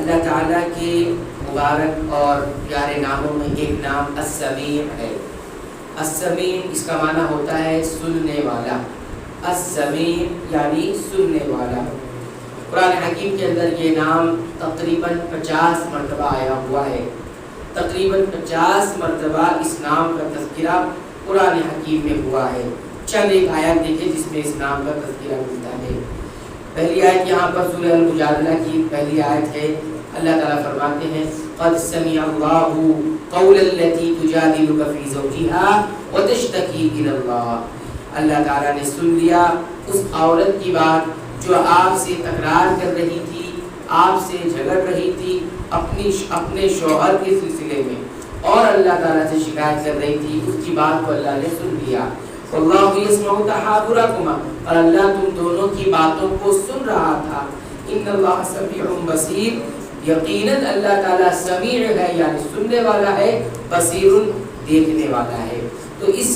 اللہ تعالیٰ کے مبارک اور پیارے ناموں میں ایک نام السمیع ہے۔ السمیع اس کا معنی ہوتا ہے سننے والا، السمیع یعنی سننے والا۔ قرآن حکیم کے اندر یہ نام تقریباً 50 مرتبہ آیا ہوا ہے، تقریباً 50 مرتبہ اس نام کا تذکرہ قرآن حکیم میں ہوا ہے۔ چند ایک آیات دیکھیں جس میں اس نام کا تذکرہ ملتا ہے۔ پہلی آیت یہاں پر سورہ المجادلہ کی پہلی آیت ہے۔ اللہ تعالیٰ فرماتے ہیں قد سمع اللہ قول التي تجادلك في زوجها وتشتكي الى اللہ۔ اللہ تعالیٰ نے سن لیا اس عورت کی بات جو آپ سے تکرار کر رہی تھی، آپ سے جھگڑ رہی تھی اپنے شوہر کے سلسلے میں، اور اللہ تعالیٰ سے شکایت کر رہی تھی، اس کی بات کو اللہ نے سن لیا۔ واللہ یسمع تحاورکما، اور اللہ تم دونوں کی باتوں کو سن رہا تھا۔ ان اللہ سمیع بصیر، یقیناً اللہ تعالیٰ سمیع ہے یعنی سننے والا ہے، بصیر دیکھنے والا ہے۔ تو اس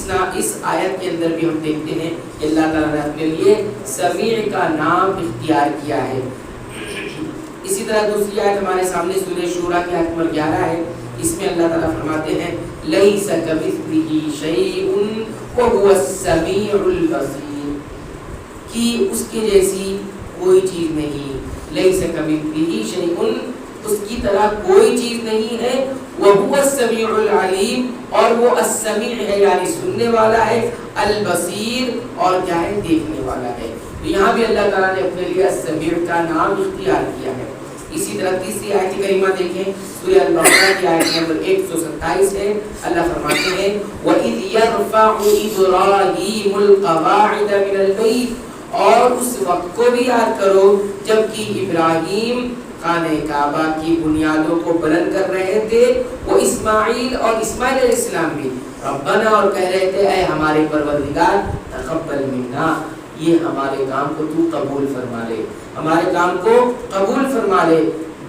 آیت کے اندر بھی ہم دیکھتے ہیں کہ اللہ تعالیٰ نے اپنے لیے سمیع کا نام اختیار کیا ہے۔ اسی طرح دوسری آیت ہمارے سامنے سورہ شورى کی آیت نمبر 11 ہے۔ اس میں اللہ تعالیٰ فرماتے ہیں لیس کمثلہ شیء وهو السمیع البصیر، کہ اس کے جیسی کوئی چیز نہیں، لیس کمثلہ شیء، اس کی طرح کوئی چیز نہیں ہے، وهو السمیع العلیم، اور وہ السمیع ہے یعنی سننے والا ہے، البصیر اور کیا ہے دیکھنے والا ہے۔ تو یہاں بھی اللہ تعالیٰ نے اپنے لیے السمیع کا نام اختیار کیا ہے۔ اسی طرح تیسری آیت کریمہ دیکھیں، سورہ البقرہ کی آیت نمبر 127 ہے۔ اللہ فرماتے ہیں وَإِذْ يَرْفَعُ إِبْرَاهِيمُ الْقَوَاعِدَ مِنَ الْبَيْتِ، اور اس وقت کو بھی یاد کرو جبکہ ابراہیم خانہ کعبہ کی بنیادوں کو بلند کر رہے تھے، وہ اسماعیل علیہ السلام بھی ربنا، اور کہہ رہے تھے اے ہمارے پروردگار تقبل منا، یہ ہمارے کام کو تو قبول فرما لے، ہمارے کام کو قبول فرما لے۔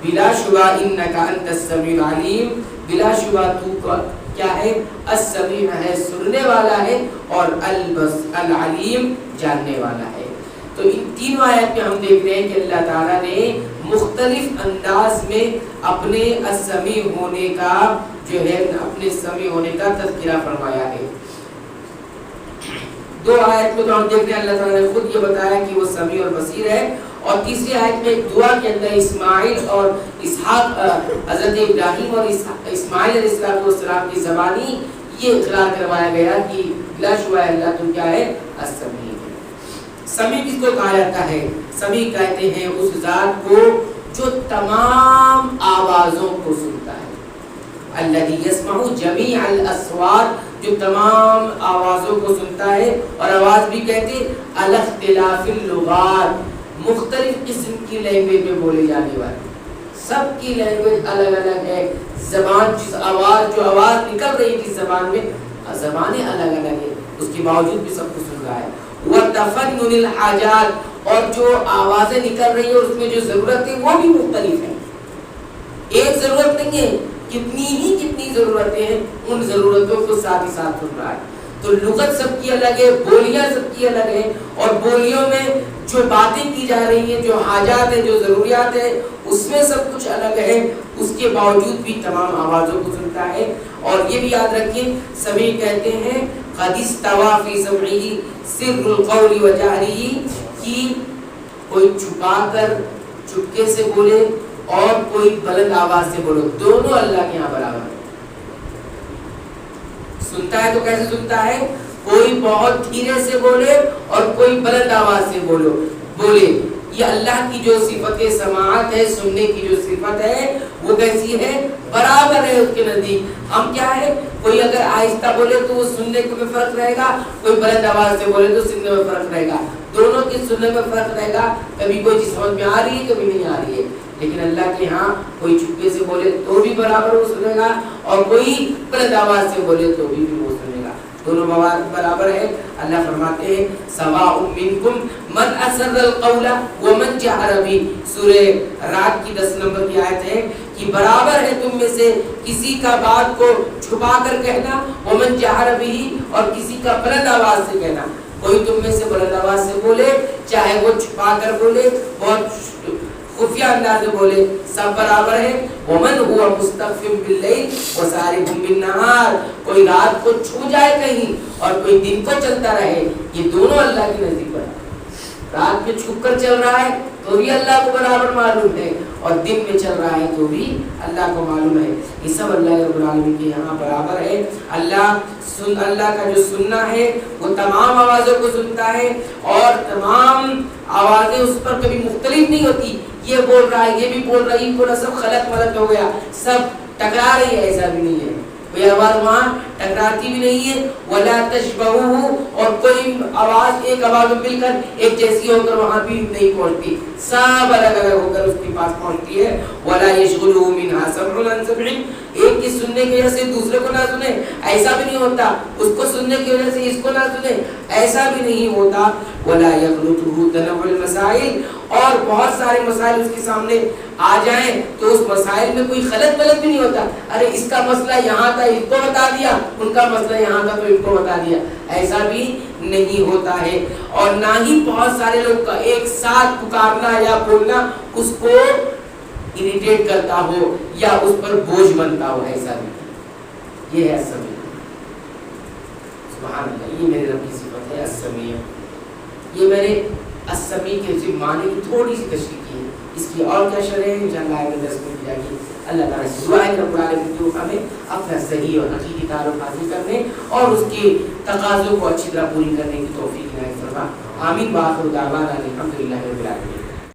بلا شبہ انک انت السمیع العلیم، بلا شبہ تو کیا ہے السمیع ہے سننے والا ہے، اور العلیم جاننے والا ہے۔ تو ان تینوں آیات میں ہم دیکھ رہے ہیں کہ اللہ تعالیٰ نے مختلف انداز میں اپنے السمیع ہونے کا جو ہے اپنے سمیع ہونے کا تذکرہ فرمایا ہے۔ دو آیت میں تو ہم دیکھ رہے ہیں اللہ تعالیٰ نے خود یہ بتایا کہ وہ سمیع اور بصیر ہے، اور تیسری آیت میں ایک دعا کے اندر اسماعیل اور اسحاق، حضرت ابراہیم اور اسماعیل علیہ السلام کی زبانی یہ اقرار کروایا گیا کہ لا شبہ اللہ تم کیا ہے السمیع۔ سمیع کس کو کہا جاتا ہے؟ سمیع کہتے ہیں اس ذات کو جو تمام آوازوں کو سنتا ہے، الذی یسمع جمیع الاصوات، جو تمام آوازوں کو سنتا ہے، اور آواز بھی کہتے علی اختلاف اللغات، مختلف قسم کی لینگویج میں بولے جانے والی، سب کی لینگویج الگ الگ ہے، زبان جو آواز نکل رہی تھی زبان میں، زبانیں الگ الگ ہیں، اس کے باوجود بھی سب کو سن رہا ہے۔ وَتَفَنُّنِ الْحَاجَاتِ، اور جو آوازیں نکل رہی ہیں اور اس میں جو ضرورت ہے وہ بھی مختلف ہیں، ایک ضرورت نہیں ہے، کتنی ضرورتیں ہیں، ان ضرورتوں کو ساتھ ہی ساتھ سن رہا ہے۔ تو لغت سب کی الگ ہے، بولیاں سب کی الگ ہیں، اور بولیوں میں جو باتیں کی جا رہی ہیں، جو حاجات ہیں، جو ضروریات ہیں، اس میں سب کچھ الگ ہے، اس کے باوجود بھی تمام آوازوں کو سنتا ہے۔ اور یہ بھی یاد رکھیں سمیع کہتے ہیں قد استوى فی سمعہ سر القول وجہرہ، کہ کوئی چھپا کر چپکے سے بولے اور کوئی بلند آواز سے بولو، دونوں اللہ کے یہاں برابر ہے۔ سنتا ہے تو کیسے سنتا ہے؟ کوئی بہت دھیرے سے بولے اور کوئی بلند آواز سے بولے، یہ اللہ کی جو صفت سماعت ہے، سننے کی جو صفت ہے وہ کیسی ہے؟ برابر ہے اس کے نزدیک۔ ہم کیا ہے، کوئی اگر آہستہ بولے تو وہ سننے میں فرق رہے گا، کوئی بلند آواز سے بولے تو سننے میں فرق رہے گا، دونوں کے سننے میں فرق رہے گا، کبھی کوئی چیز سمجھ میں آ رہی ہے کبھی نہیں آ رہی ہے۔ لیکن اللہ کے ہاں کوئی چپکے سے بولے تو بھی برابر وہ سنے گا، اور کوئی بلند آواز سے بولے تو بھی وہ سنے گا، دونوں مواد برابر ہے۔ اللہ فرماتے ہیں سواء منکم من اسر القول ومن جہر بہ، سورہ رات کی 10 نمبر کی آیت ہے کہ برابر ہے تم میں سے کسی کا بات کو چھپا کر کہنا، ومن جہر بہ، اور کسی کا بلند آواز سے کہنا۔ کوئی تم میں سے بلند آواز سے بولے، چاہے وہ چھپا کر بولے، بہت خفیہ انداز میں بولے سب برابر ہے. ومن هو مستخف باللیل وسارب بالنہار, کوئی رات کو چھو جائے کہیں اور کوئی دن کو چلتا رہے, یہ دونوں اللہ کے نزدیک برابر. رات میں چھپ کر چل رہا ہے تو بھی اللہ کو برابر معلوم ہے, اور دن میں چل رہا ہے تو بھی اللہ کو معلوم ہے. یہ سب اللہ رب العالمین کے یہاں برابر ہے. اللہ کا جو سننا ہے وہ تمام آوازوں کو سنتا ہے, اور تمام آوازیں اس پر کبھی مختلف نہیں ہوتی. یہ بول رہا ہے, یہ بھی بول رہا ہے, یہ پورا سب خلط ملط ہو گیا, سب ٹکرا رہی ہے, ایسا بھی نہیں ہے. کوئی آواز وہاں ٹکراتی بھی نہیں ہے. ولا تشبہو, اور کوئی آواز ایک آواز مل کر ایک جیسی ہو کر وہاں بھی نہیں پہنچتی, سب الگ الگ ہو کر اس کے پاس پہنچتی ہے. ولا یشغلہ منہا سمع عن سمع, ایک کی سننے کی وجہ سے دوسرے کو نہ سنے, ایسا بھی نہیں ہوتا. اس کو سننے کی وجہ سے اس کو نہ سنے, ایسا بھی نہیں ہوتا. ولا یغلطہ تنوع المسائل, اور بہت سارے مسائل اس کے سامنے آ جائیں تو اس مسائل میں کوئی غلط غلط بھی نہیں ہوتا. ارے اس کا مسئلہ یہاں تھا, اس کو بتا دیا, ان کا مسئلہ یہاں تھا تو ان کو بتا دیا, ایسا بھی نہیں ہوتا ہے. اور نہ ہی بہت سارے لوگ کا ایک ساتھ پکارنا یا بولنا اس کو اریٹیٹ کرتا ہو یا اس پر بوجھ بنتا ہو, ایسا بھی. یہ ہے السمیع. سبحان اللہ, یہ میرے رب کی صفت ہے السمیع. یہ میں نے السمیع کے معنی کی تھوڑی سی تشریح کی ہے. اس کی اور کیا شرح ہے انشاءاللہ آئے درس میں کی جائے گی. اللہ تعالیٰ سے دعا ہے رب العالمین جو ہمیں اپنا صحیح اور حقیقی تعلق حاصل کرنے اور اس کے تقاضوں کو اچھی طرح پوری کرنے کی توفیق عنایت فرما. آمین. وآخر دعوانا الحمدللہ رب العالمین.